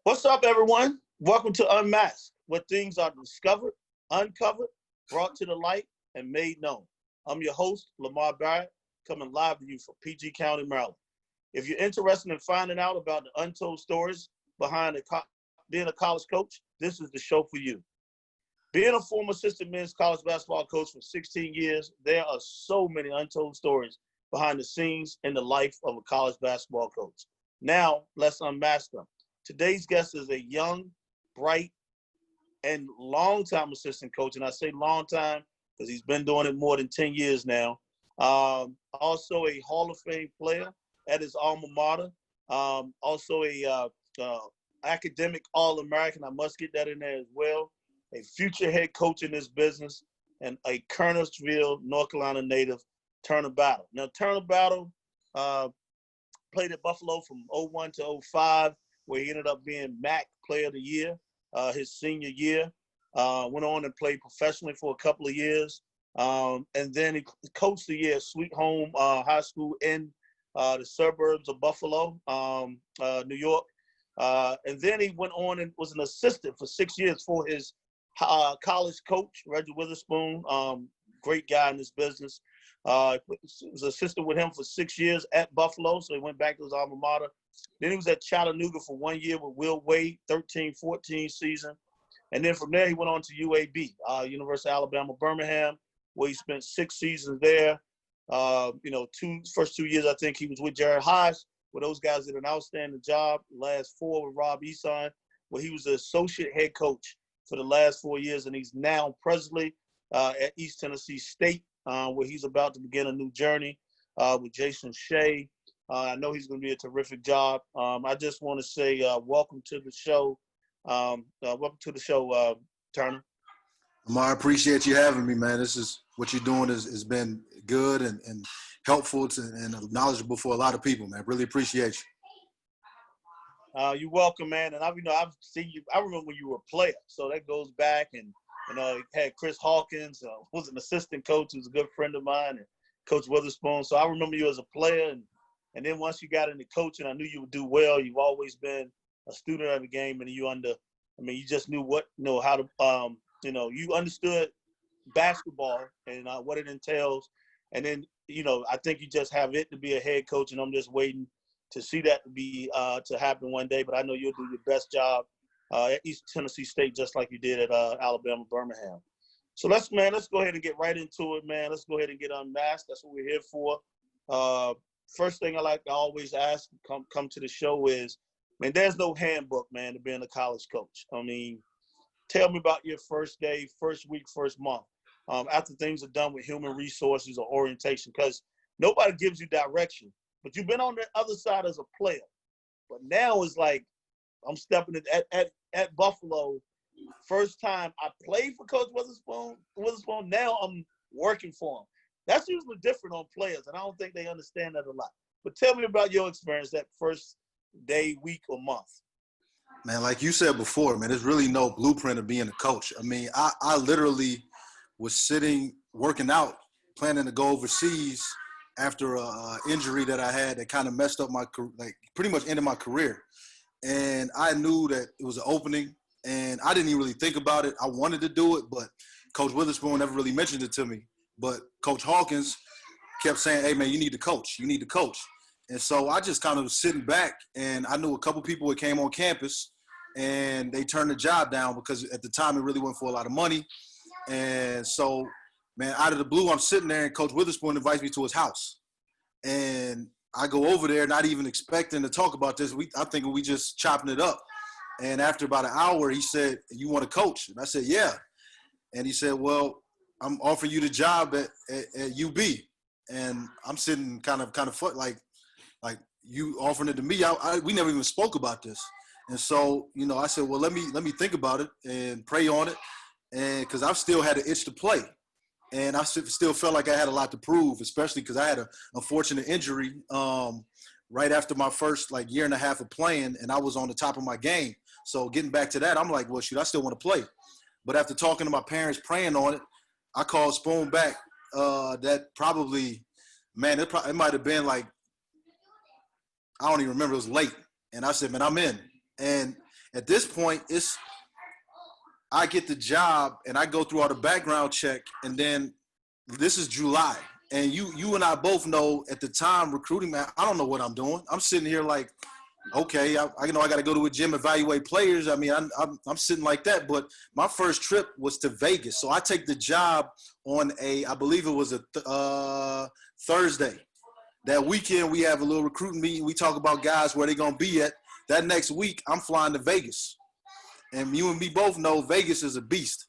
What's up, everyone? Welcome to Unmasked, where things are discovered, uncovered, brought to the light, and made known. I'm your host, Lamar Barrett, coming live to you from PG County, Maryland. If you're interested in finding out about the untold stories behind being a college coach, this is the show for you. Being a former assistant men's college basketball coach for 16 years, there are so many untold stories behind the scenes in the life of a college basketball coach. Now, let's unmask them. Today's guest is a young, bright, and long-time assistant coach, and I say long time because he's been doing it more than 10 years now. Also a Hall of Fame player at his alma mater. Also a academic All-American. I must get that in there as well. A future head coach in this business, and a Kernersville, North Carolina native, Turner Battle. Now, Turner Battle played at Buffalo from 01 to 05, where he ended up being MAC Player of the Year his senior year. Went on and played professionally for a couple of years. And then he coached the year at Sweet Home High School in the suburbs of Buffalo, New York. And then he went on and was an assistant for 6 years for his college coach, Reggie Witherspoon, great guy in this business. Was assistant with him for 6 years at Buffalo, so he went back to his alma mater. Then he was at Chattanooga for 1 year with Will Wade, 13-14 season. And then from there, he went on to UAB, University of Alabama, Birmingham, where he spent 6 seasons there. First 2 years, I think he was with Jared Hodge, where those guys did an outstanding job. Last 4 with Rob Eson, where he was the associate head coach for the last 4 years, and he's now presently at East Tennessee State, where he's about to begin a new journey with Jason Shea. I know he's going to be a terrific job. I just want to say welcome to the show. Turner. Lamar, I appreciate you having me, man. This is what you're doing has been good and helpful and knowledgeable for a lot of people, man. Really appreciate you. You're welcome, man. And I've seen you. I remember when you were a player, so that goes back. And had Chris Hawkins, was an assistant coach, who's a good friend of mine, and Coach Witherspoon. So I remember you as a player, and then once you got into coaching, I knew you would do well. You've always been a student of the game, and you just knew how to, you understood basketball and what it entails. And then, I think you just have it to be a head coach, and I'm just waiting to see that to happen one day. But I know you'll do your best job at East Tennessee State, just like you did at Alabama, Birmingham. So let's go ahead and get right into it, man. Let's go ahead and get unmasked. That's what we're here for. First thing I like to always ask, come to the show is, man, there's no handbook, man, to being a college coach. I mean, tell me about your first day, first week, first month, after things are done with human resources or orientation, because nobody gives you direction. But you've been on the other side as a player. But now it's like I'm stepping at Buffalo. First time I played for Coach Witherspoon, now I'm working for him. That's usually different on players, and I don't think they understand that a lot. But tell me about your experience that first day, week, or month. Man, like you said before, man, there's really no blueprint of being a coach. I mean, I literally was sitting, working out, planning to go overseas after a injury that I had that kind of messed up my career, like pretty much ended my career. And I knew that it was an opening, and I didn't even really think about it. I wanted to do it, but Coach Witherspoon never really mentioned it to me. But Coach Hawkins kept saying, hey, man, you need to coach. You need to coach. And so I just kind of was sitting back, and I knew a couple people that came on campus, and they turned the job down because at the time it really went for a lot of money. And so, man, out of the blue, I'm sitting there, and Coach Witherspoon invites me to his house. And I go over there not even expecting to talk about this. I think we just chopping it up. And after about an hour, he said, you want to coach? And I said, yeah. And he said, well, I'm offering you the job at UB. And I'm sitting kind of like you offering it to me. We never even spoke about this. And so, I said, well, let me think about it and pray on it. And because I've still had an itch to play. And I still felt like I had a lot to prove, especially because I had an unfortunate injury right after my first year and a half of playing, and I was on the top of my game. So getting back to that, I'm like, well, shoot, I still want to play. But after talking to my parents, praying on it, I called Spoon back. That probably, man, it might have been I don't even remember. It was late. And I said, man, I'm in. And At this point, I get the job and I go through all the background check, and then this is July. And you and I both know at the time recruiting, man, I don't know what I'm doing. I'm sitting here like, okay, I know I got to go to a gym, evaluate players. I mean, I'm sitting like that. But my first trip was to Vegas. So I take the job on I believe it was a Thursday. That weekend, we have a little recruiting meeting. We talk about guys where they're going to be at. That next week, I'm flying to Vegas. And you and me both know Vegas is a beast.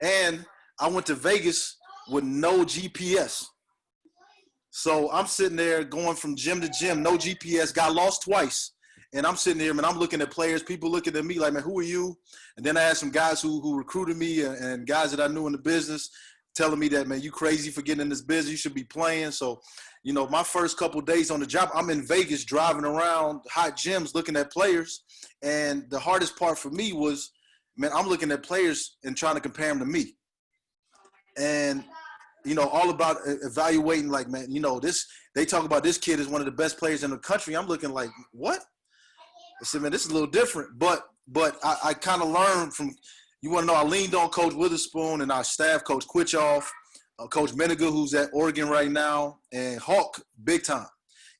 And I went to Vegas with no GPS. So I'm sitting there going from gym to gym, no GPS, got lost twice. And I'm sitting there, man, I'm looking at players, people looking at me like, man, who are you? And then I had some guys who recruited me and guys that I knew in the business telling me that, man, you crazy for getting in this business. You should be playing. So, you know, my first couple of days on the job, I'm in Vegas driving around hot gyms looking at players. And the hardest part for me was, man, I'm looking at players and trying to compare them to me. And, you know, all about evaluating, like, man, you know, they talk about this kid is one of the best players in the country. I'm looking like, what? I said, man, this is a little different. But I kind of learned from, you want to know, I leaned on Coach Witherspoon and our staff, Coach Quitchoff, Coach Meniger, who's at Oregon right now, and Hawk, big time.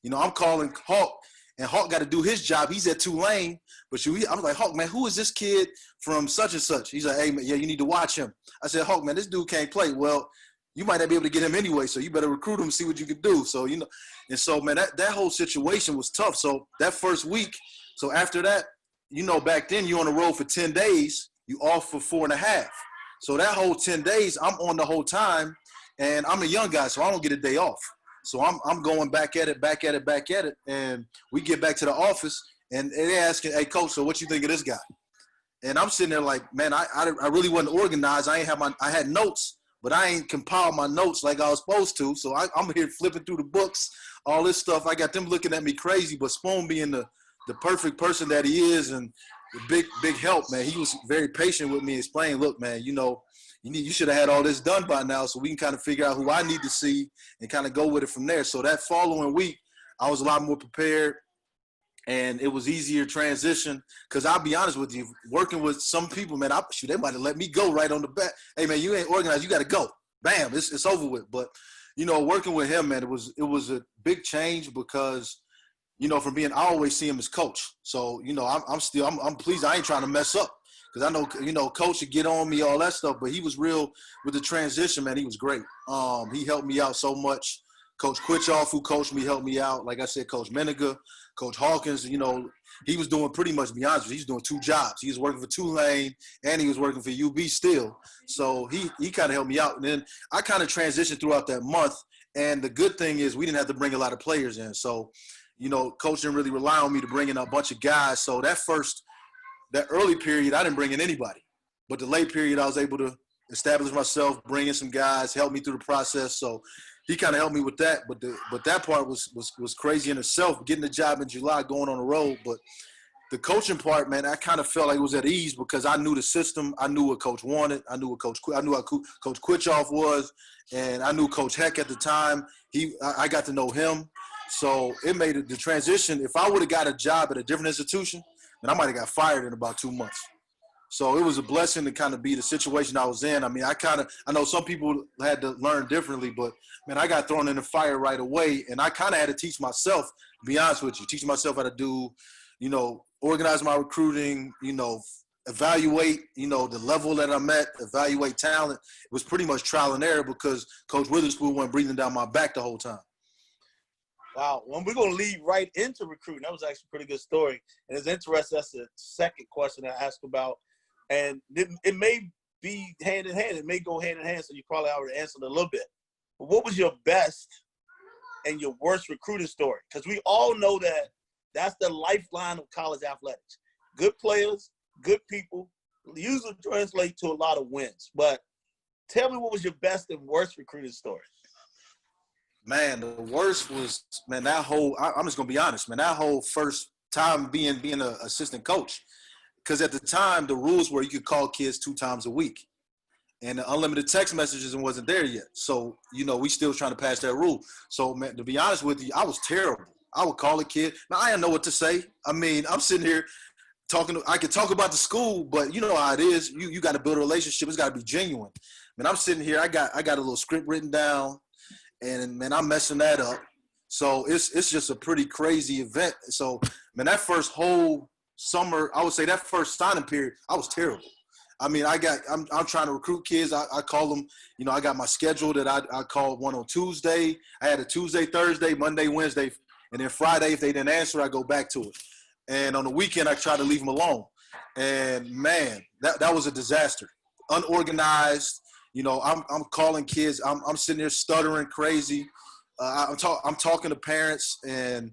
You know, I'm calling Hawk, and Hawk got to do his job. He's at Tulane. But I'm like, Hawk, man, who is this kid from such and such? He's like, hey, man, yeah, you need to watch him. I said, Hawk, man, this dude can't play. Well, you might not be able to get him anyway, so you better recruit him and see what you can do. So, you know, and so, man, that whole situation was tough. So that first week, so after that, you know, back then you're on the road for 10 days, you off for 4.5. So that whole 10 days, I'm on the whole time, and I'm a young guy, so I don't get a day off. So I'm going back at it, and we get back to the office, and they're asking, hey, Coach, so what you think of this guy? And I'm sitting there like, man, I really wasn't organized. I had notes, but I ain't compiled my notes like I was supposed to. So I'm here flipping through the books, all this stuff. I got them looking at me crazy, but Spoon being the perfect person that he is and the big help, man. He was very patient with me, explaining, look, man, you know, you should have had all this done by now so we can kind of figure out who I need to see and kind of go with it from there. So that following week, I was a lot more prepared. And it was easier transition because I'll be honest with you, working with some people, man, they might have let me go right on the bat. Hey, man, you ain't organized. You got to go. Bam, it's over with. But, you know, working with him, man, it was a big change because, you know, from I always see him as coach. So, you know, I'm pleased. I ain't trying to mess up because I know, you know, coach would get on me, all that stuff. But he was real with the transition, man. He was great. He helped me out so much. Coach Quitchoff, who coached me, helped me out. Like I said, Coach Meniger, Coach Hawkins, you know, he was doing pretty much, to be honest with you, he's doing 2 jobs. He was working for Tulane and he was working for UB still. So he kind of helped me out. And then I kind of transitioned throughout that month. And the good thing is we didn't have to bring a lot of players in. So, you know, coach didn't really rely on me to bring in a bunch of guys. So that early period, I didn't bring in anybody. But the late period, I was able to establish myself, bring in some guys, help me through the process. So he kind of helped me with that, but that part was crazy in itself, getting the job in July, going on the road. But the coaching part, man, I kind of felt like it was at ease because I knew the system, I knew what coach wanted, I knew how Coach Quitchoff was, and I knew Coach Heck at the time. I got to know him, so it made the transition. If I would have got a job at a different institution, then I might have got fired in about 2 months. So it was a blessing to kind of be the situation I was in. I mean, I know some people had to learn differently, but, man, I got thrown in the fire right away. And I kind of had to teach myself, to be honest with you, teach myself how to do, you know, organize my recruiting, you know, evaluate, you know, the level that I'm at, evaluate talent. It was pretty much trial and error because Coach Witherspoon went breathing down my back the whole time. Wow. Well, we're going to lead right into recruiting. That was actually a pretty good story. And it's interesting. That's the second question I asked about. And it may be hand in hand. It may go hand in hand, so you probably already answered a little bit. But what was your best and your worst recruiting story? Because we all know that that's the lifeline of college athletics. Good players, good people, usually translate to a lot of wins. But tell me what was your best and worst recruiting story? Man, the worst was, man, I'm just going to be honest, man, that whole first time being an assistant coach. Because at the time, the rules were you could call kids 2 times a week. And the unlimited text messages wasn't there yet. So, you know, we still trying to pass that rule. So, man, to be honest with you, I was terrible. I would call a kid. Now, I didn't know what to say. I mean, I'm sitting here I can talk about the school, but you know how it is. You got to build a relationship. It's got to be genuine. Man, I'm sitting here. I got a little script written down, and man, I'm messing that up. So it's just a pretty crazy event. So man, that first whole summer, I would say that first signing period, I was terrible. I mean, I'm trying to recruit kids. I call them, you know, I got my schedule that I call one on Tuesday. I had a Tuesday, Thursday, Monday, Wednesday, and then Friday, if they didn't answer, I go back to it. And on the weekend, I try to leave them alone. And man, that was a disaster. Unorganized. You know, I'm calling kids. I'm sitting there stuttering crazy. I'm talking to parents, and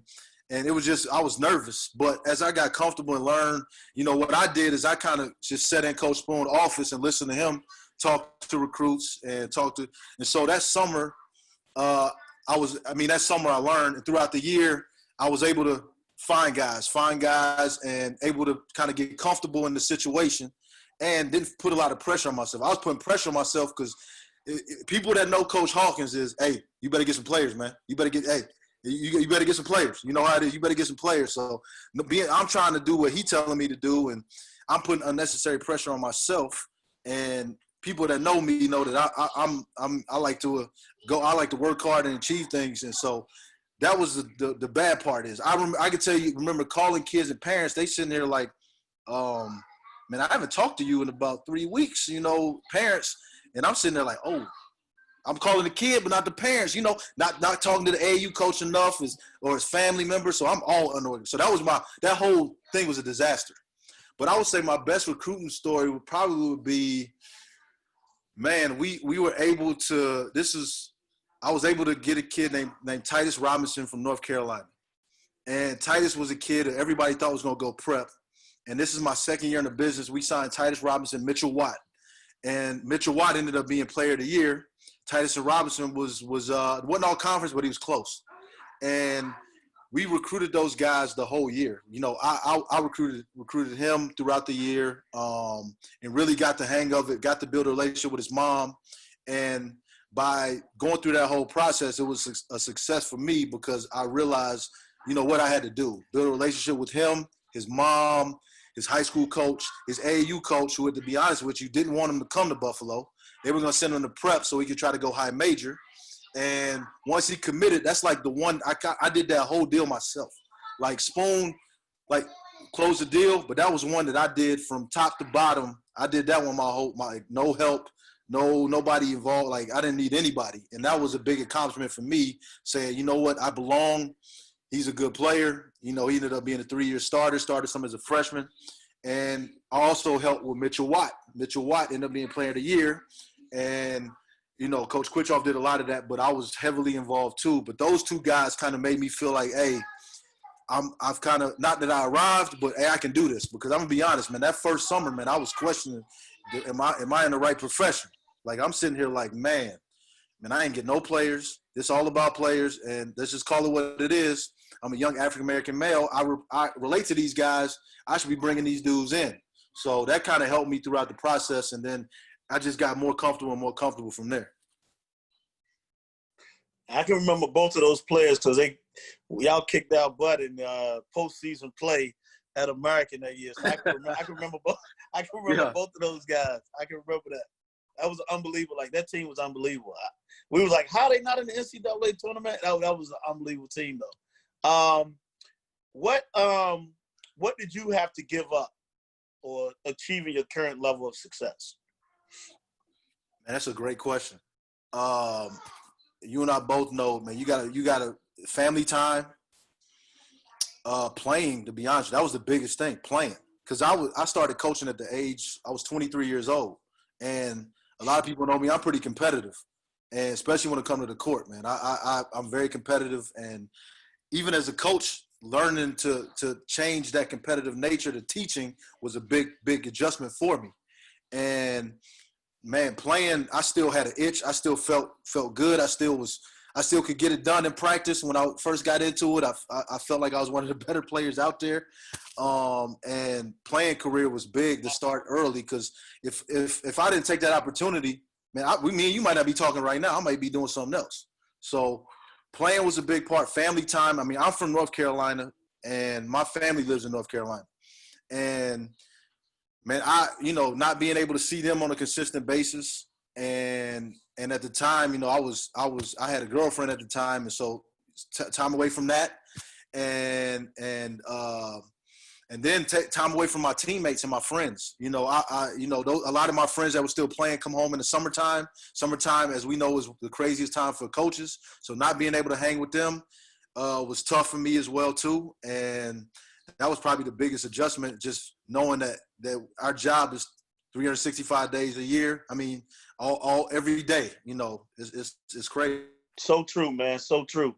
it was just, I was nervous. But as I got comfortable and learned, you know, what I did is I kind of just sat in Coach Spoon's office and listened to him talk to recruits and so that summer, that summer I learned, and throughout the year, I was able to find guys and able to kind of get comfortable in the situation and didn't put a lot of pressure on myself. I was putting pressure on myself because people that know Coach Hawkins is, hey, you better get some players, man. You better get some players. You know how it is. You better get some players. So I'm trying to do what he's telling me to do, and I'm putting unnecessary pressure on myself. And people that know me know that I like to go. I like to work hard and achieve things. And so that was the bad part is I can tell you, remember calling kids and parents, they sitting there like, man, I haven't talked to you in about 3 weeks, you know, parents. And I'm sitting there like, oh, I'm calling the kid, but not the parents, you know, not talking to the AAU coach enough or his family members. So I'm all unorganized. So that whole thing was a disaster. But I would say my best recruiting story would be, man, we were able to, I was able to get a kid named Titus Robinson from North Carolina. And Titus was a kid that everybody thought was going to go prep. And this is my second year in the business. We signed Titus Robinson, Mitchell Watt. And Mitchell Watt ended up being player of the year. Titus Robinson wasn't all conference, but he was close. And we recruited those guys the whole year. You know, I recruited him throughout the year, and really got the hang of it, got to build a relationship with his mom. And by going through that whole process, it was a success for me because I realized, you know, what I had to do. Build a relationship with him, his mom, his high school coach, his AAU coach, who, to be honest with you, didn't want him to come to Buffalo. They were going to send him to prep so he could try to go high major. And once he committed, that's like the one I did that whole deal myself. Like Spoon, like closed the deal, but that was one that I did from top to bottom. I did that one my no help, nobody involved. Like I didn't need anybody, and that was a big accomplishment for me. Saying, you know what, I belong. He's a good player. You know, he ended up being a 3-year starter. Started some as a freshman, and I also helped with Mitchell Watt. Mitchell Watt ended up being player of the year, and you know, Coach Quitchoff did a lot of that, but I was heavily involved too. But those two guys kind of made me feel like, hey, I've kind of, not that I arrived, but hey, I can do this. Because I'm gonna be honest, man, that first summer, man, I was questioning, am I in the right profession? Like I'm sitting here like, man, I ain't get no players. It's all about players, and let's just call it what it is. I'm a young African-American male. I relate to these guys. I should be bringing these dudes in. So that kind of helped me throughout the process, and then I just got more comfortable from there. I can remember both of those players because y'all kicked our butt in postseason play at American that year. So I can remember both. I can remember both of those guys. I can remember that. That was unbelievable. Like that team was unbelievable. We was like, how are they not in the NCAA tournament? That was an unbelievable team though. What did you have to give up or achieving your current level of success? Man, that's a great question. You and I both know, man, you got a family time, playing, to be honest. That was the biggest thing, playing. Because I started coaching at the age, I was 23 years old. And a lot of people know me, I'm pretty competitive. And especially when it comes to the court, man. I'm very competitive. And even as a coach, learning to change that competitive nature to teaching was a big adjustment for me. And man, playing, I still had an itch. I still felt good. I still could get it done in practice. When I first got into it, I felt like I was one of the better players out there. And playing career was big to start early because if I didn't take that opportunity, man, me and you might not be talking right now. I might be doing something else. So playing was a big part. Family time. I mean, I'm from North Carolina, and my family lives in North Carolina. And man, not being able to see them on a consistent basis, and at the time, I had a girlfriend at the time, and so time away from that, and then take time away from my teammates and my friends. A lot of my friends that were still playing come home in the summertime. Summertime, as we know, is the craziest time for coaches. So not being able to hang with them was tough for me as well too, and that was probably the biggest adjustment, just knowing that our job is 365 days a year. I mean, all every day, it's crazy. So true, man. So true.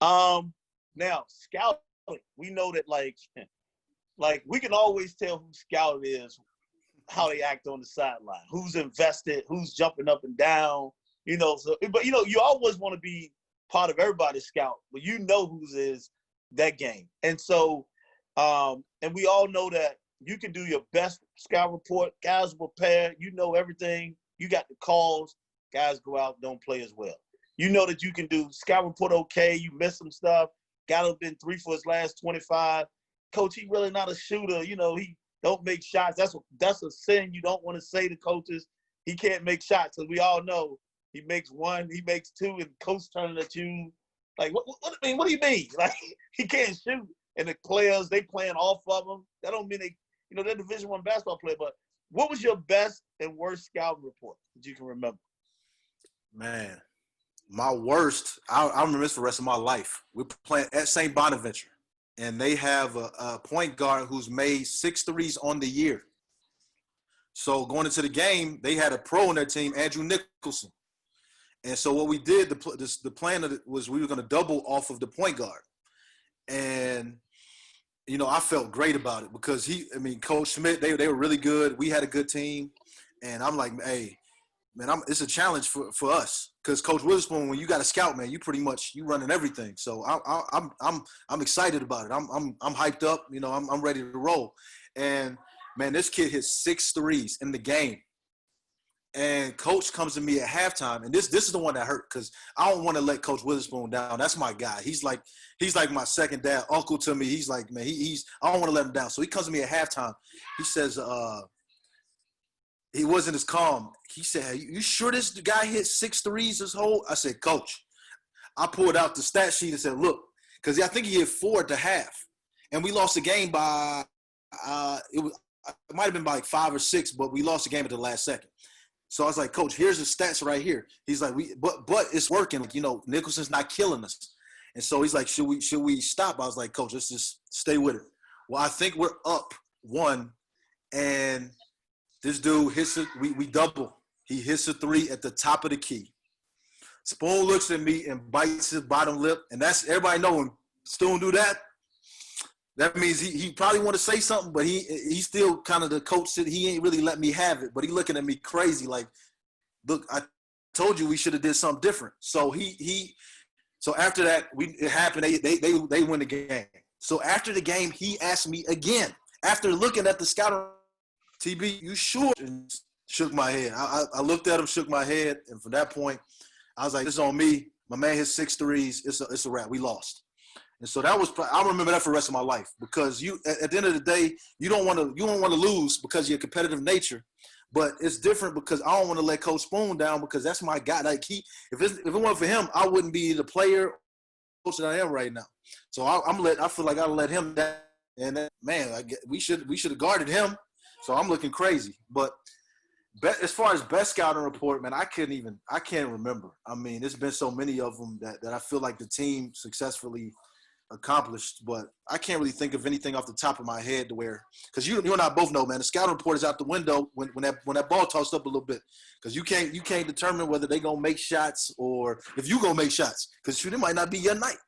Now scouting, we know that like we can always tell who scout is, how they act on the sideline, who's invested, who's jumping up and down, So, but you always want to be part of everybody's scout, but whose is that game. And so, and we all know that you can do your best scout report. Guys will prepare. Everything. You got the calls. Guys go out, don't play as well. You know that you can do scout report okay. You miss some stuff. Got him been 3 for his last 25. Coach, he really not a shooter. He don't make shots. That's a sin you don't want to say to coaches. He can't make shots, because we all know he makes one, he makes two, and coach turning at you like, what do you mean? Like, he can't shoot. And the players, they playing off of him. That don't mean they're Division I basketball player. But what was your best and worst scouting report that you can remember? Man, my worst, I remember this for the rest of my life. We're playing at St. Bonaventure, and they have a point guard who's made 6 threes on the year. So going into the game, they had a pro on their team, Andrew Nicholson. And so what we did, the plan of it was we were going to double off of the point guard. And, I felt great about it because Coach Schmidt, they were really good. We had a good team. And I'm like, hey, man, it's a challenge for us, because Coach Witherspoon, when you got a scout, man, you running everything. So I'm excited about it. I'm hyped up. I'm ready to roll. And man, this kid hit 6 threes in the game. And Coach comes to me at halftime, and this is the one that hurt, because I don't want to let Coach Witherspoon down. That's my guy. He's like my second dad, uncle to me. He's like, man, I don't want to let him down. So he comes to me at halftime. He says, he wasn't as calm. He said, hey, you sure this guy hit 6 threes this whole? I said, Coach, I pulled out the stat sheet and said, look, because I think he hit 4 at the half, and we lost the game by it might have been by like 5 or 6, but we lost the game at the last second. So I was like, Coach, here's the stats right here. He's like, but it's working. Like, Nicholson's not killing us. And so he's like, should we stop? I was like, Coach, let's just stay with it. Well, I think we're up 1, and this dude hits it. We double. He hits a 3 at the top of the key. Spoon looks at me and bites his bottom lip, and that's, everybody know when Spoon do that. That means he probably want to say something, but he's still kind of the coach that he ain't really let me have it. But he looking at me crazy like, look, I told you we should have did something different. So so after that, it happened. They win the game. So after the game, he asked me again, after looking at the scout, TB, you sure? And shook my head. I looked at him, shook my head, and from that point, I was like, this is on me. My man hit 6 threes. It's a wrap. We lost. And so I remember that for the rest of my life, because at the end of the day, you don't want to lose because of your competitive nature, but it's different because I don't want to let Coach Spoon down, because that's my guy. Like if it weren't for him, I wouldn't be the player coach that I am right now. So I feel like I let him down, and man, we should have guarded him. So I'm looking crazy. But as far as best scouting report, man, I can't remember. I mean, there's been so many of them that I feel like the team successfully accomplished, but I can't really think of anything off the top of my head to where, because you and I both know, man, the scouting report is out the window when that ball tossed up a little bit, because you can't determine whether they gonna make shots or if you gonna make shots, because it might not be your night.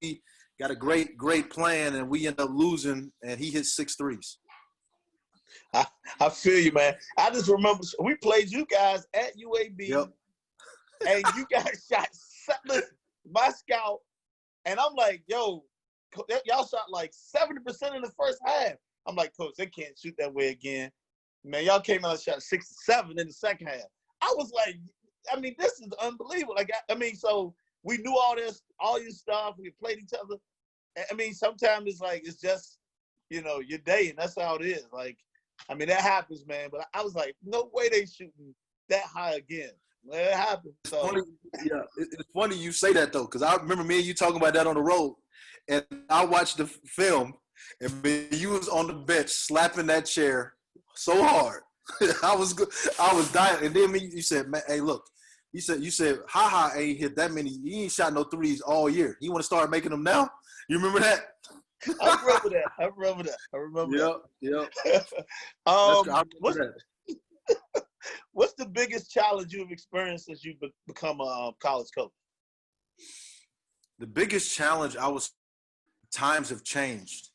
He got a great plan, and we end up losing, and he hit 6 threes. I feel you, man. I just remember we played you guys at UAB, yep. And you guys shot. Listen, my scout. And I'm like, yo, y'all shot like 70% in the first half. I'm like, Coach, they can't shoot that way again. Man, y'all came out and shot 67 in the second half. I was like, I mean, this is unbelievable. Like, so we knew all this, all your stuff. We played each other. I mean, sometimes it's like, it's just your day, and that's how it is. Like, I mean, that happens, man. But I was like, no way they shooting that high again. Well, it happened. It's So funny, yeah, it's funny you say that though, because I remember me and you talking about that on the road, and I watched the film, and man, you was on the bench slapping that chair so hard. I was good. I was dying, and then you said, "Man, hey, look," you said, "Ha ain't hit that many. He ain't shot no threes all year. You want to start making them now?" You remember that? I remember that. I remember Yep, yep. that. I remember What's that. what's the biggest challenge you've experienced since you've become a college coach? The biggest challenge times have changed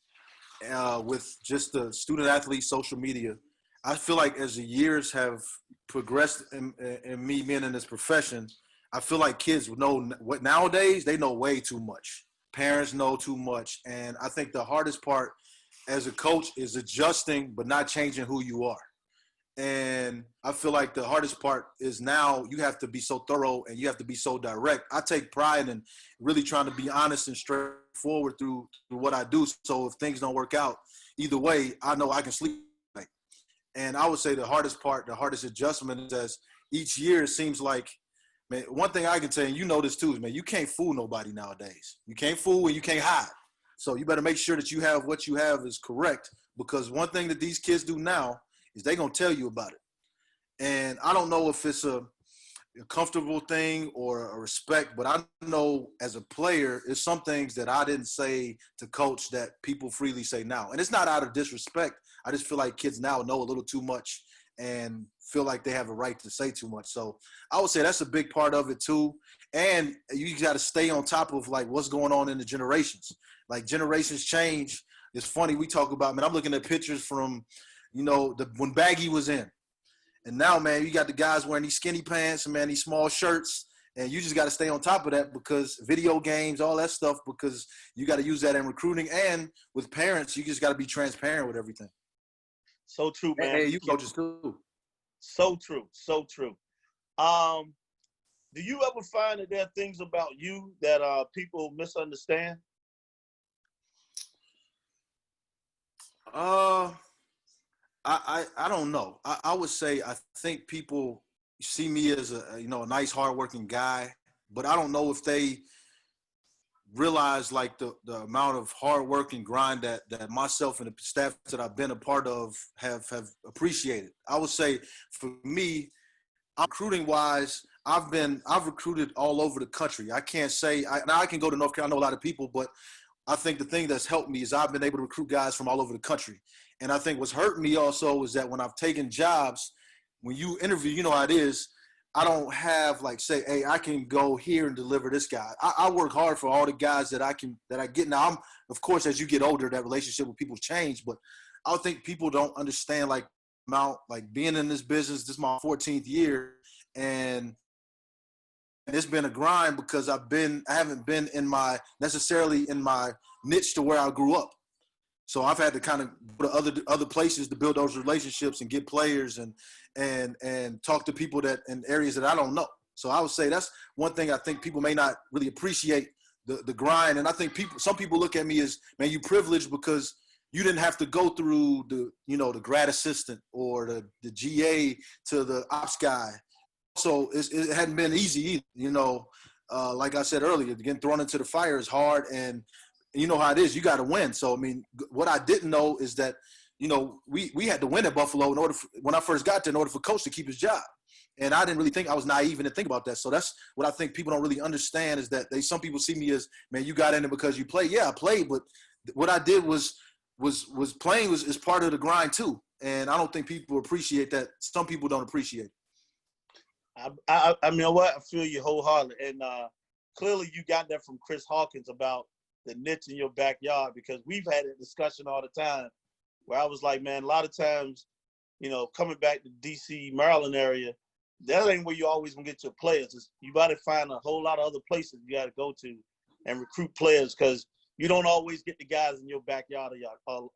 with just the student athlete social media. I feel like as the years have progressed in me being in this profession, I feel like kids know what nowadays they know way too much. Parents know too much, and I think the hardest part as a coach is adjusting but not changing who you are. And I feel like the hardest part is now you have to be so thorough and you have to be so direct. I take pride in really trying to be honest and straightforward through what I do. So if things don't work out, either way, I know I can sleep. And I would say the hardest part, the hardest adjustment is as each year it seems like, man, one thing I can tell you, and you know this too, is, man, you can't fool nobody nowadays. You can't fool and you can't hide. So you better make sure that you have what you have is correct, because one thing that these kids do now is they're going to tell you about it. And I don't know if it's a comfortable thing or a respect, but I know as a player, it's some things that I didn't say to coach that people freely say now. And it's not out of disrespect. I just feel like kids now know a little too much and feel like they have a right to say too much. So I would say that's a big part of it too. And you got to stay on top of like what's going on in the generations. Like generations change. It's funny, we talk about, man, I'm looking at pictures from, when Baggy was in. And now, man, you got the guys wearing these skinny pants and, man, these small shirts. And you just got to stay on top of that because video games, all that stuff, because you got to use that in recruiting. And with parents, you just got to be transparent with everything. So true, man. Hey, you coaches too. So true. So true. Do you ever find that there are things about you that people misunderstand? I don't know. I would say I think people see me as a nice, hardworking guy, but I don't know if they realize like the amount of hard work and grind that myself and the staff that I've been a part of have appreciated. I would say for me, recruiting wise, I've recruited all over the country. I can't say now I can go to North Carolina. I know a lot of people, but I think the thing that's helped me is I've been able to recruit guys from all over the country. And I think what's hurt me also is that when I've taken jobs, when you interview, you know how it is, I don't have like say, hey, I can go here and deliver this guy. I work hard for all the guys that I get. Now, of course, as you get older, that relationship with people change, but I think people don't understand like being in this business. This is my 14th year, and it's been a grind because I haven't been necessarily in my niche to where I grew up. So I've had to kind of go to other places to build those relationships and get players and talk to people that in areas that I don't know. So I would say that's one thing I think people may not really appreciate the grind. And I think some people look at me as, man, you privileged because you didn't have to go through the grad assistant or the GA to the ops guy. So it hadn't been easy either. Like I said earlier, getting thrown into the fire is hard, and you know how it is. You got to win. So, I mean, what I didn't know is that, we had to win at Buffalo when I first got there in order for Coach to keep his job. And I didn't really think I was naive and didn't think about that. So that's what I think people don't really understand is that some people see me as, man, you got in it because you played. Yeah, I played, but what I did was playing is part of the grind too. And I don't think people appreciate that. Some people don't appreciate it. I mean, what I feel you wholeheartedly, and clearly you got that from Chris Hawkins about the niche in your backyard, because we've had a discussion all the time where I was like, man, a lot of times, coming back to DC, Maryland area, that ain't where you always gonna get your players. You got to find a whole lot of other places you got to go to and recruit players, because you don't always get the guys in your backyard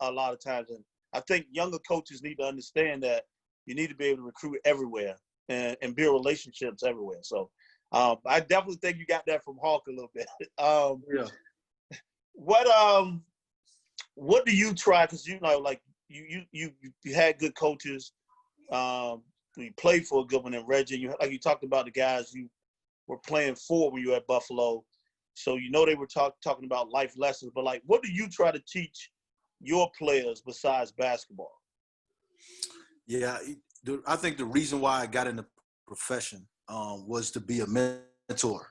a lot of times. And I think younger coaches need to understand that you need to be able to recruit everywhere and build relationships everywhere. So I definitely think you got that from Hawk a little bit. Yeah. what do you try? Because like you had good coaches. You played for a good one in Reggie. You talked about the guys you were playing for when you were at Buffalo. So they were talking about life lessons. But like, what do you try to teach your players besides basketball? Yeah, I think the reason why I got in the profession was to be a mentor.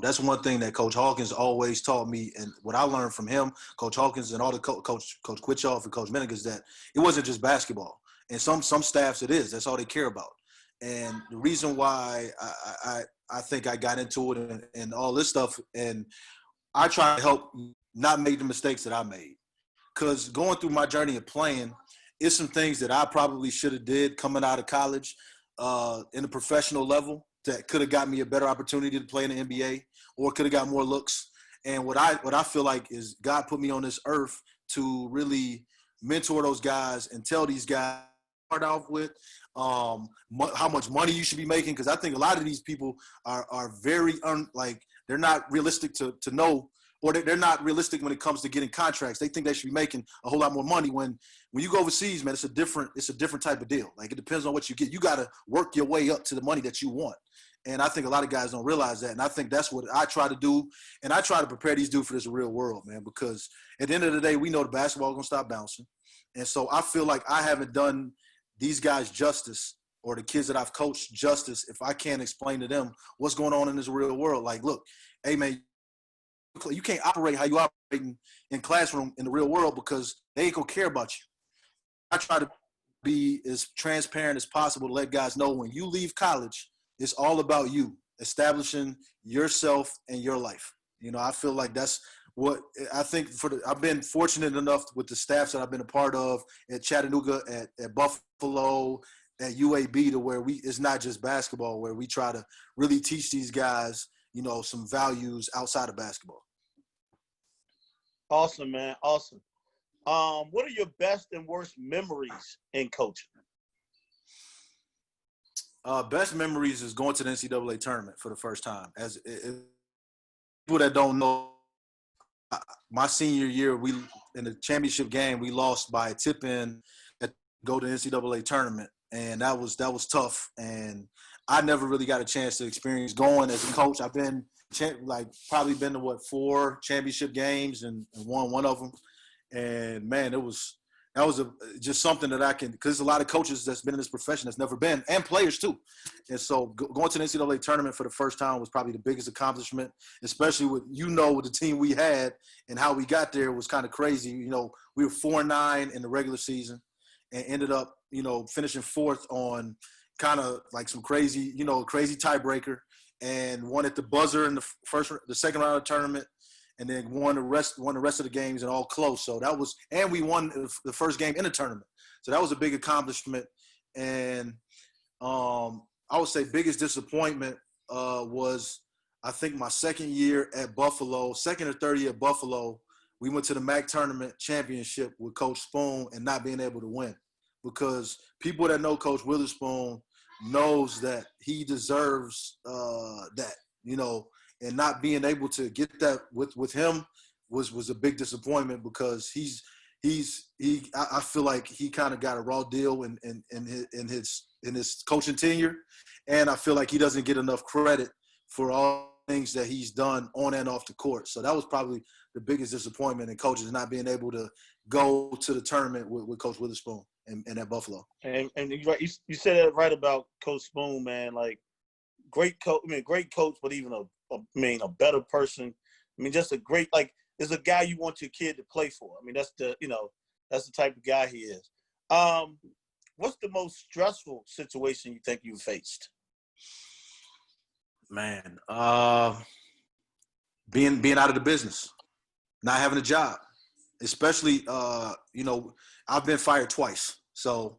That's one thing that Coach Hawkins always taught me, and what I learned from him, Coach Hawkins, and all the Coach Quitchoff and Coach Menick, is that it wasn't just basketball. And some staffs it is. That's all they care about. And the reason why I think I got into it and all this stuff, and I try to help not make the mistakes that I made. Because going through my journey of playing, it's some things that I probably should have did coming out of college in the professional level that could have got me a better opportunity to play in the NBA or could have got more looks. And what I feel like is God put me on this earth to really mentor those guys and tell these guys start off with how much money you should be making, because I think a lot of these people are very they're not realistic to know, or they're not realistic when it comes to getting contracts. They think they should be making a whole lot more money. When you go overseas, man, it's a different type of deal. Like, it depends on what you get. You got to work your way up to the money that you want. And I think a lot of guys don't realize that. And I think that's what I try to do. And I try to prepare these dudes for this real world, man, because at the end of the day, we know the basketball is going to stop bouncing. And so I feel like I haven't done these guys justice, or the kids that I've coached justice, if I can't explain to them what's going on in this real world. Like, look, hey, man, you can't operate how you operate in classroom in the real world, because they ain't going to care about you. I try to be as transparent as possible to let guys know when you leave college, it's all about you, establishing yourself and your life. I feel like that's what I think I've been fortunate enough with the staffs that I've been a part of at Chattanooga, at Buffalo, at UAB, to where it's not just basketball, where we try to really teach these guys, some values outside of basketball. Awesome, man. Awesome. What are your best and worst memories in coaching? Best memories is going to the NCAA tournament for the first time. People that don't know, my senior year, in the championship game, we lost by a tip-in to go to the NCAA tournament, and that was tough. And I never really got a chance to experience going as a coach. I've been probably been to 4 championship games and won one of them. And man, that was just something that I can, because there's a lot of coaches that's been in this profession that's never been, and players too. And so going to the NCAA tournament for the first time was probably the biggest accomplishment, especially with the team we had and how we got there was kind of crazy. We were 4-9 in the regular season and ended up, finishing 4th on kind of like some crazy tiebreaker, and won at the buzzer in the second round of the tournament. And then won the rest of the games and all close. So that was, and we won the first game in the tournament. So that was a big accomplishment. And I would say biggest disappointment was, I think, my second year at Buffalo, second or third year at Buffalo. We went to the MAC tournament championship with Coach Spoon and not being able to win, because people that know Coach Witherspoon knows that he deserves that, and not being able to get that with him was a big disappointment, because I feel like he kind of got a raw deal in his coaching tenure, and I feel like he doesn't get enough credit for all things that he's done on and off the court. So that was probably the biggest disappointment in coaches, not being able to go to the tournament with Coach Witherspoon and at Buffalo. And you said that right about Coach Spoon, man. Like, great coach, but even a better person. Just a great, is a guy you want your kid to play for. That's the type of guy he is. What's the most stressful situation you think you faced? Man, being out of the business, not having a job, especially, I've been fired twice. So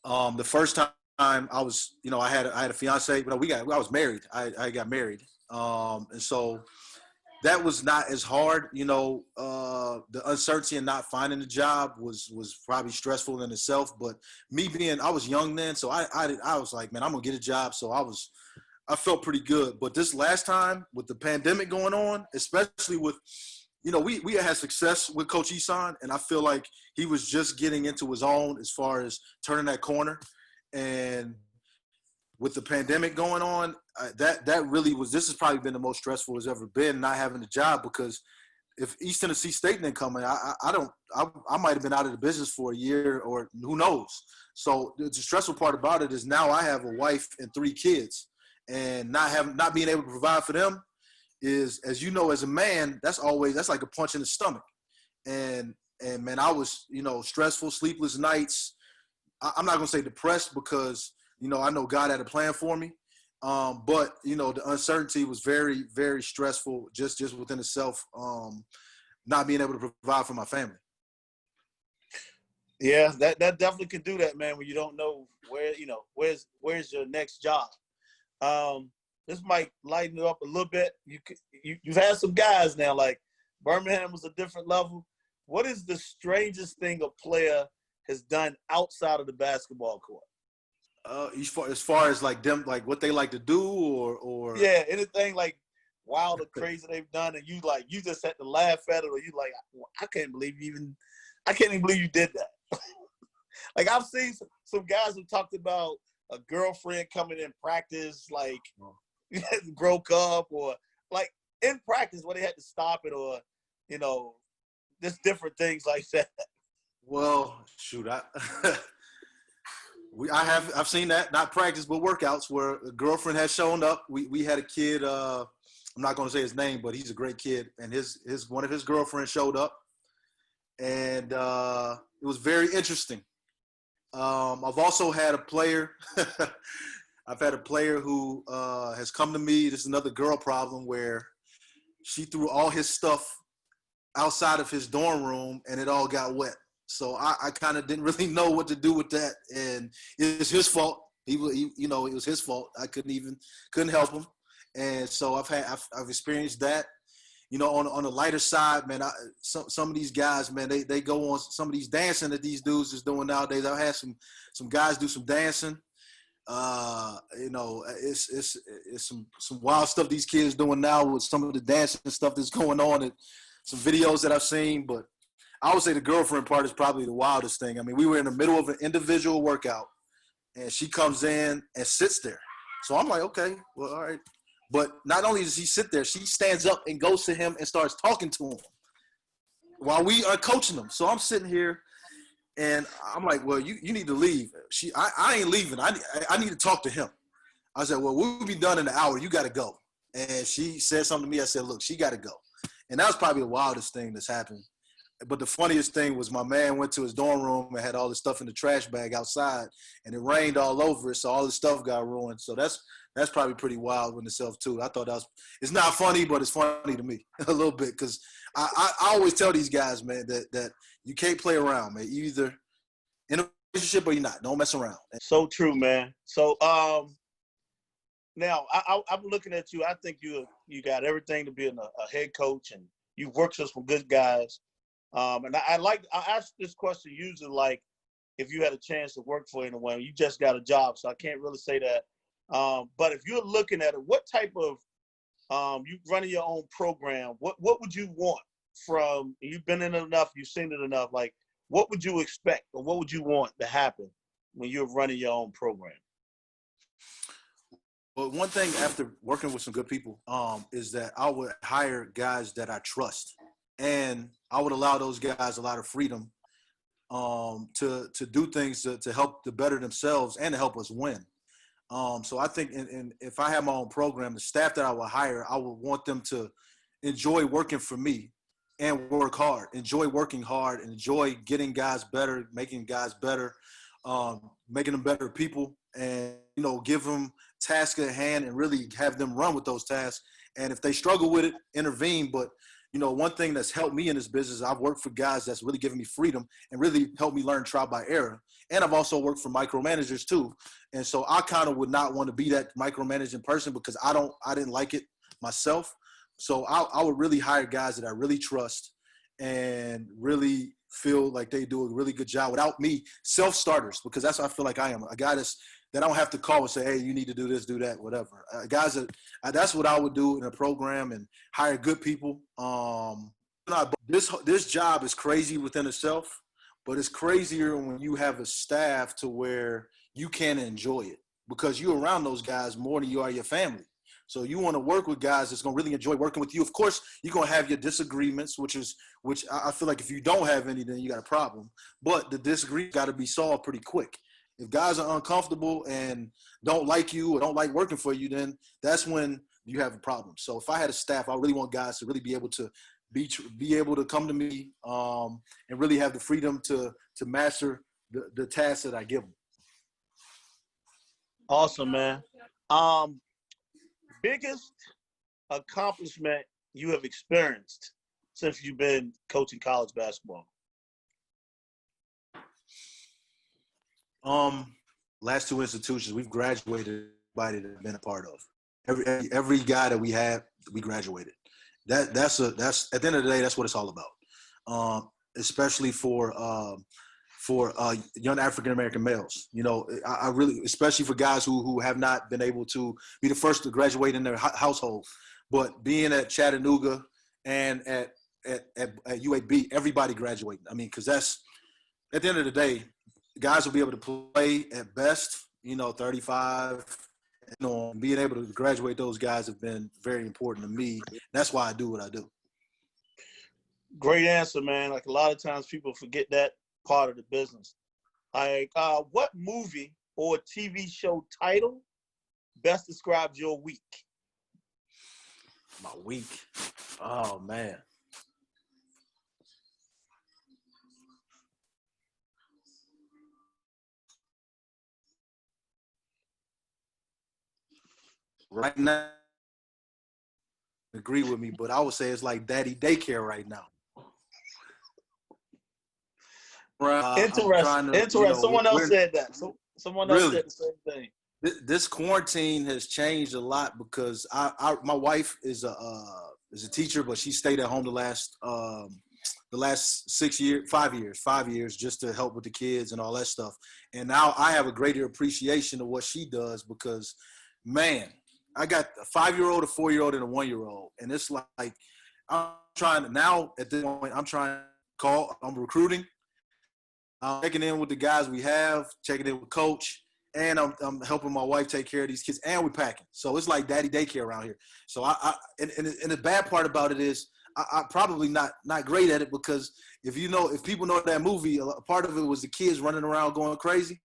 the first time I was, I had a fiance, but I was married. I got married. And so that was not as hard. The uncertainty and not finding a job was probably stressful in itself. But I was young then, so I was like, man, I'm gonna get a job. So I felt pretty good. But this last time with the pandemic going on, especially with we had success with Coach Eson, and I feel like he was just getting into his own as far as turning that corner. And with the pandemic going on, that really was. This has probably been the most stressful it's ever been, not having a job, because if East Tennessee State didn't come in, I might have been out of the business for a year, or who knows. So the stressful part about it is now I have a wife and 3 kids, and not being able to provide for them is, as you know, as a man, that's like a punch in the stomach. And man, I was, stressful, sleepless nights. I'm not gonna say depressed, because I know God had a plan for me. But the uncertainty was very, very stressful just within itself. Not being able to provide for my family. Yeah, that definitely can do that, man. When you don't know where's your next job. This might lighten it up a little bit. You've had some guys now, like Birmingham was a different level. What is the strangest thing a player has done outside of the basketball court? As far as like them, like what they like to do, or yeah, anything like wild or crazy they've done, and you just had to laugh at it, or you like, I can't even believe you did that. Like I've seen some guys who talked about a girlfriend coming in practice, like broke up, or like in practice where they had to stop it, or just different things like that. Well, shoot, I've seen that, not practice but workouts, where a girlfriend has shown up. We had a kid. I'm not going to say his name, but he's a great kid, and his one of his girlfriends showed up, and it was very interesting. I've also had a player. I've had a player who has come to me. This is another girl problem, where she threw all his stuff outside of his dorm room, and it all got wet. So I kind of didn't really know what to do with that, and it's his fault. It was his fault. I couldn't help him, and so I've experienced that. On the lighter side, man, some of these guys, man, they go on some of these dancing that these dudes is doing nowadays. I've had some guys do some dancing. It's some wild stuff these kids doing now with some of the dancing stuff that's going on, and some videos that I've seen. But I would say the girlfriend part is probably the wildest thing. I mean, we were in the middle of an individual workout, and she comes in and sits there. So I'm like, okay, well, all right. But not only does she sit there, she stands up and goes to him and starts talking to him while we are coaching him. So I'm sitting here, and I'm like, well, you need to leave. I ain't leaving. I need to talk to him. I said, well, we'll be done in an hour. You got to go. And she said something to me. I said, look, she got to go. And that was probably the wildest thing that's happened. But the funniest thing was my man went to his dorm room and had all the stuff in the trash bag outside, and it rained all over it, so all the stuff got ruined. So that's probably pretty wild in itself too. I thought it's not funny, but it's funny to me a little bit, because I always tell these guys, man, that you can't play around, man. You either in a relationship or you're not. Don't mess around. So true, man. So now I'm looking at you. I think you got everything to be a head coach, and you've worked with some good guys. And I ask this question usually, like, if you had a chance to work for anyone, you just got a job, so I can't really say that. But if you're looking at it, what type of you running your own program, what would you want from, you've been in it enough, you've seen it enough, like, what would you expect, or what would you want to happen when you're running your own program? Well, one thing after working with some good people is that I would hire guys that I trust. And I would allow those guys a lot of freedom to do things to help to better themselves and to help us win. So I think if I have my own program, the staff that I would hire, I would want them to enjoy working for me and work hard, enjoy working hard, and enjoy getting guys better, making guys better, making them better people, and, give them tasks at hand and really have them run with those tasks. And if they struggle with it, intervene. But one thing that's helped me in this business, I've worked for guys that's really given me freedom and really helped me learn trial by error. And I've also worked for micromanagers too. And so I kind of would not want to be that micromanaging person, because I didn't like it myself. So I would really hire guys that I really trust and really feel like they do a really good job without me, self-starters, because that's what I feel like I am. A guy that I don't have to call and say, hey, you need to do this, do that, whatever. Guys that's what I would do in a program, and hire good people. This job is crazy within itself, but it's crazier when you have a staff to where you can enjoy it because you're around those guys more than you are your family. So you want to work with guys that's gonna really enjoy working with you. Of course, you're gonna have your disagreements, which I feel like if you don't have any, then you got a problem. But the disagreement got to be solved pretty quick. If guys are uncomfortable and don't like you or don't like working for you, then that's when you have a problem. So if I had a staff, I really want guys to really be able to be able to come to me and really have the freedom to master the tasks that I give them. Awesome, man. Biggest accomplishment you have experienced since you've been coaching college basketball? Last two institutions we've graduated everybody that I've been a part of. Every guy that we had, we graduated. That's at the end of the day, that's what it's all about. Especially for young African American males. You know, I really, especially for guys who have not been able to be the first to graduate in their household, but being at Chattanooga and at UAB, everybody graduating. I mean, because that's at the end of the day, guys will be able to play at best, 35. Being able to graduate those guys have been very important to me. That's why I do what I do. Great answer, man. Like a lot of times people forget that part of the business. Like, what movie or TV show title best describes your week? My week? Oh, man. Right now, agree with me, but I would say it's like daddy daycare right now. Interesting. Someone else said that. Someone else said the same thing. This quarantine has changed a lot because my wife is a teacher, but she stayed at home the last 5 years just to help with the kids and all that stuff. And now I have a greater appreciation of what she does because, man, I got a 5-year-old, a 4-year-old, and a 1-year-old. And it's like I'm trying to now at this point, I'm recruiting. I'm checking in with the guys we have, checking in with coach, and I'm helping my wife take care of these kids, and we're packing. So it's like daddy daycare around here. So and the bad part about it is I probably not great at it because if people know that movie, a part of it was the kids running around going crazy.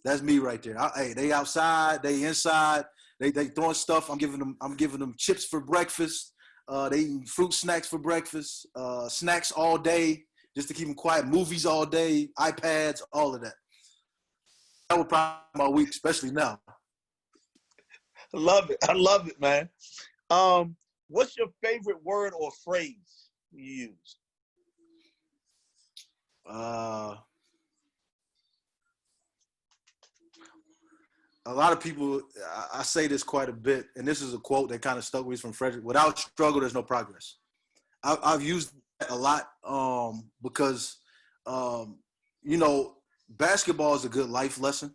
That's me right there. Hey, they outside, they inside, they throwing stuff. I'm giving them chips for breakfast. They eating fruit snacks for breakfast, snacks all day just to keep them quiet. Movies all day, iPads, all of that. That would probably be my week, especially now. I love it, man. What's your favorite word or phrase you use? A lot of people, I say this quite a bit, and this is a quote that kind of stuck with me from Frederick. Without struggle, there's no progress. I've used that a lot because, basketball is a good life lesson.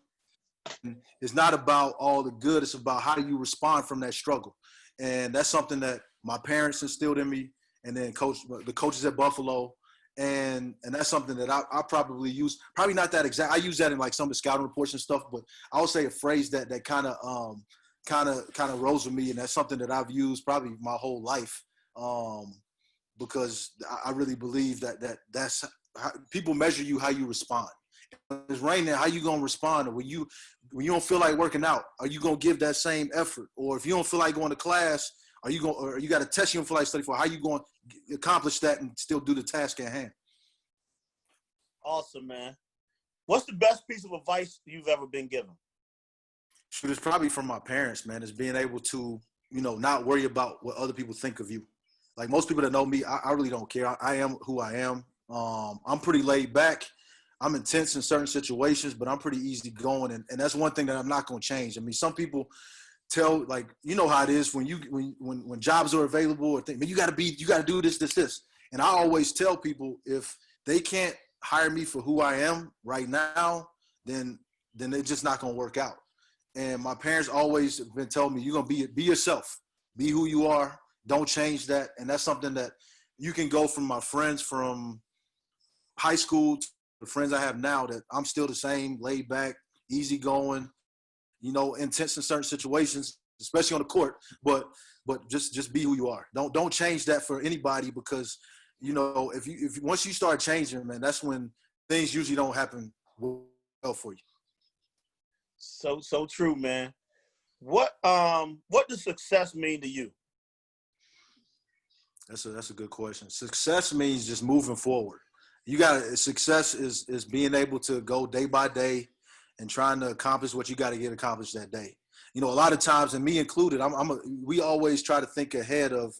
It's not about all the good. It's about how do you respond from that struggle. And that's something that my parents instilled in me, and then the coaches at Buffalo. And that's something that I probably use, probably not that exact. I use that in like some of the scouting reports and stuff, but I would say a phrase that kind of rose with me, and that's something that I've used probably my whole life, because I really believe that's how people measure you, how you respond. When it's raining, how you gonna respond? Or when you don't feel like working out, are you gonna give that same effort? Or if you don't feel like going to class, or you got a test you don't feel like studying for, how you going to accomplish that and still do the task at hand? Awesome, man. What's the best piece of advice you've ever been given? Shoot, it's probably from my parents, man. It's being able to, not worry about what other people think of you. Like most people that know me, I really don't care. I am who I am. I'm pretty laid back. I'm intense in certain situations, but I'm pretty easy going. And that's one thing that I'm not going to change. I mean, some people tell, like, how it is when jobs are available or think, man, you got to do this. And I always tell people, if they can't hire me for who I am right now, then they're just not going to work out. And my parents always have been telling me, you're going to be yourself, be who you are. Don't change that. And that's something that, you can go from my friends from high school to the friends I have now that I'm still the same, laid back, easygoing, intense in certain situations, especially on the court. But just be who you are. Don't change that for anybody, because if once you start changing, man, that's when things usually don't happen well for you. So true, man. What does success mean to you? That's a good question. Success means just moving forward. Success is being able to go day by day and trying to accomplish what you got to get accomplished that day. A lot of times, and me included, we always try to think ahead of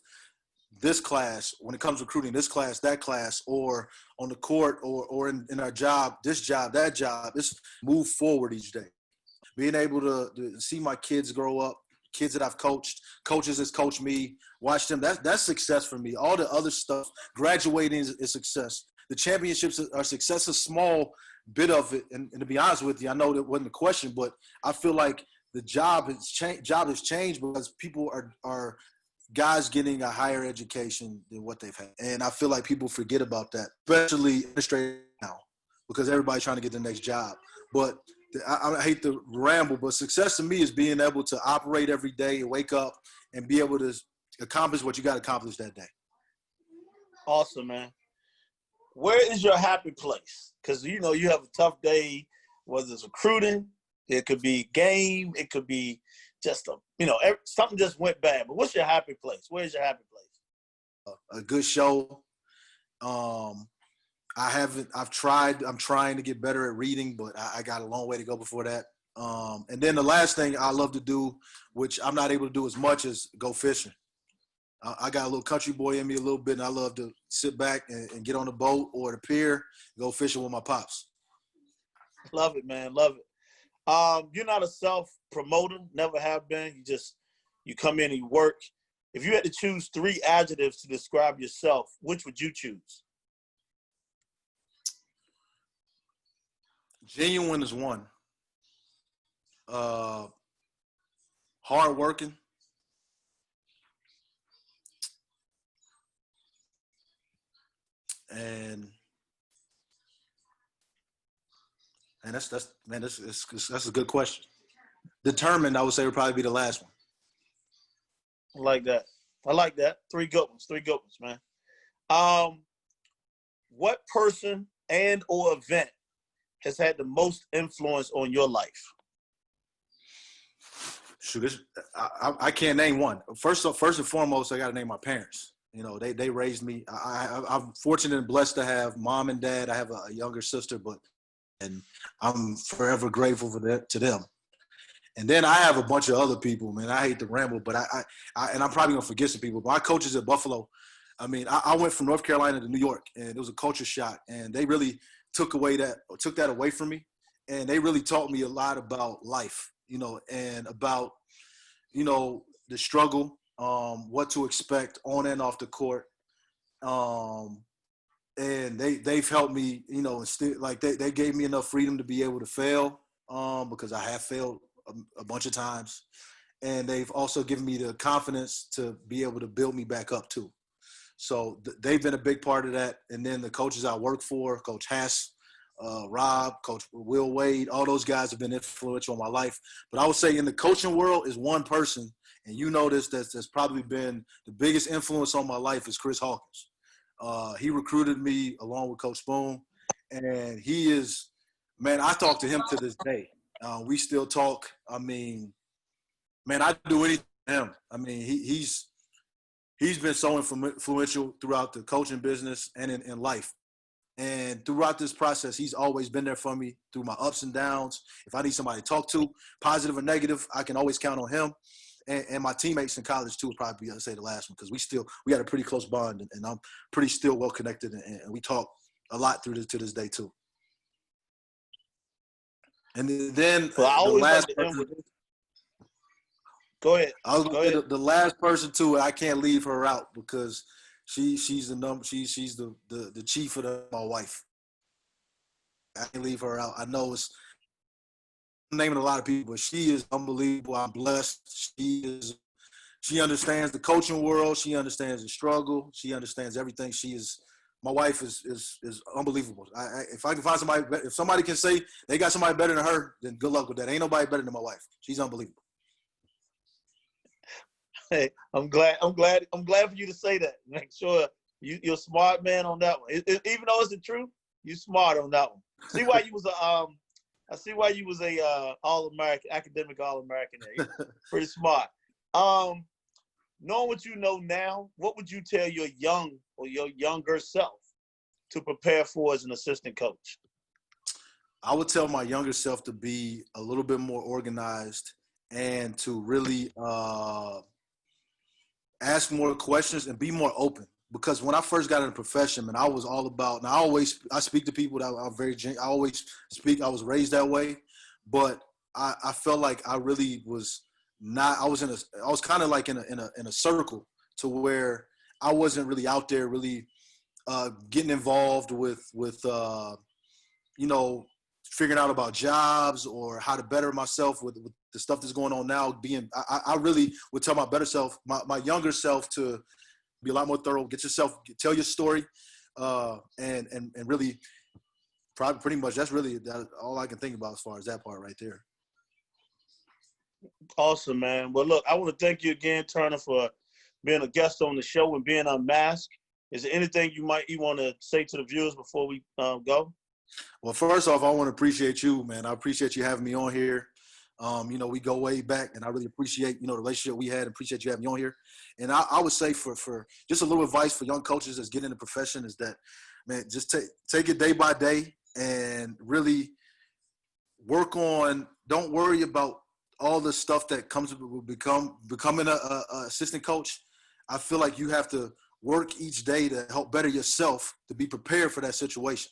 this class when it comes to recruiting, this class, that class, or on the court, or in our job, this job, that job. It's move forward each day. Being able to see my kids grow up, kids that I've coached, coaches that's coached me, watch them. That's success for me. All the other stuff, graduating is success. The championships are success, a small bit of it. And to be honest with you, I know that wasn't the question, but I feel like the job has changed because people are guys getting a higher education than what they've had. And I feel like people forget about that, especially administrators now, because everybody's trying to get the next job. But I hate to ramble, but success to me is being able to operate every day and wake up and be able to accomplish what you got to accomplish that day. Awesome, man. Where is your happy place? Because, you have a tough day, whether it's recruiting, it could be game, it could be just something just went bad. But what's your happy place? Where's your happy place? A good show. I'm trying to get better at reading, but I got a long way to go before that. And then the last thing I love to do, which I'm not able to do as much, is go fishing. I got a little country boy in me a little bit, and I love to sit back and get on the boat or the pier, go fishing with my pops. Love it, man. Love it. You're not a self-promoter, never have been. You come in and you work. If you had to choose 3 adjectives to describe yourself, which would you choose? Genuine is one. Hardworking. And that's a good question. Determined, I would say, would probably be the last one. I like that. 3 good ones. 3 good ones, man. What person and or event has had the most influence on your life? Shoot, I can't name one. First and foremost, I got to name my parents. They raised me. I'm fortunate and blessed to have mom and dad. I have a younger sister, and I'm forever grateful to them. And then I have a bunch of other people, man. I hate to ramble, but and I'm probably gonna forget some people. But my coaches at Buffalo, I went from North Carolina to New York, and it was a culture shock, and they really took that away from me, and they really taught me a lot about life, and about, the struggle, what to expect on and off the court, and they've helped me, and still, like, they gave me enough freedom to be able to fail, because I have failed a bunch of times, and they've also given me the confidence to be able to build me back up too. So they've been a big part of that. And then the coaches I work for, Coach Hass, Rob, Coach Will Wade, all those guys have been influential in my life. But I would say in the coaching world is one person, and that's probably been the biggest influence on my life, is Chris Hawkins. He recruited me along with Coach Spoon, and he is, man, I talk to him to this day. We still talk. I'd do anything for him. He's been so influential throughout the coaching business and in life. And throughout this process, he's always been there for me through my ups and downs. If I need somebody to talk to, positive or negative, I can always count on him. And my teammates in college too would probably be, I'd say, the last one, because we got a pretty close bond, and I'm pretty still well connected, and we talk a lot to this day too. And then the last person, go ahead. The last person too, I can't leave her out, because she's the number. She's the chief of my wife. I can't leave her out. I know I'm naming a lot of people, but she is unbelievable. I'm blessed. She is She understands the coaching world. She understands the struggle. She understands everything. My wife is unbelievable. If I can find somebody, if somebody can say they got somebody better than her, then good luck with that. Ain't nobody better than my wife. She's unbelievable. Hey, I'm glad for you to say that. Make sure you're a smart man on that one. Even though it's the truth, you're smart on that one. See why you was I see why you was a All-American, academic All-American there. You're pretty smart. Knowing what you know now, what would you tell your younger self to prepare for as an assistant coach? I would tell my younger self to be a little bit more organized and to really ask more questions and be more open. Because when I first got in the profession, man, I was all about, and I speak to people that are I always speak, I was raised that way, but I felt like I really was not, I was kind of like in a circle to where I wasn't really out there really getting involved with figuring out about jobs or how to better myself with the stuff that's going on now. I really would tell my better self, my younger self, to be a lot more thorough, tell your story, and really, probably pretty much that's really all I can think about as far as that part right there. Awesome, man. Well, look, I want to thank you again, Turner, for being a guest on the show and being unmasked. Is there anything you want to say to the viewers before we go? Well, first off, I want to appreciate you, man. I appreciate you having me on here. We go way back, and I really appreciate, the relationship we had. Appreciate you having me on here. And I would say for just a little advice for young coaches that's getting in the profession is that, man, just take it day by day and really work on. Don't worry about all the stuff that comes with becoming a assistant coach. I feel like you have to work each day to help better yourself to be prepared for that situation.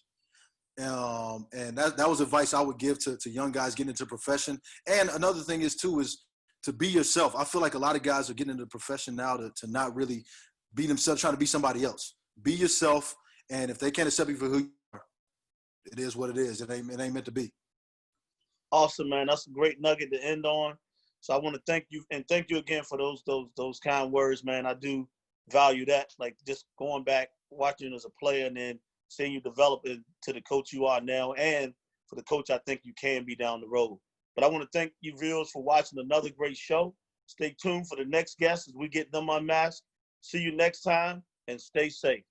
And that was advice I would give to young guys getting into the profession. And another thing is to be yourself. I feel like a lot of guys are getting into the profession now to not really be themselves, trying to be somebody else. Be yourself, and if they can't accept you for who you are, it is what it is. It ain't meant to be. Awesome, man. That's a great nugget to end on. So I want to thank you, and thank you again for those kind words, man. I do value that. Like, just going back, watching as a player, and then seeing you develop into the coach you are now, and for the coach I think you can be down the road. But I want to thank you viewers for watching another great show. Stay tuned for the next guest as we get them unmasked. See you next time, and stay safe.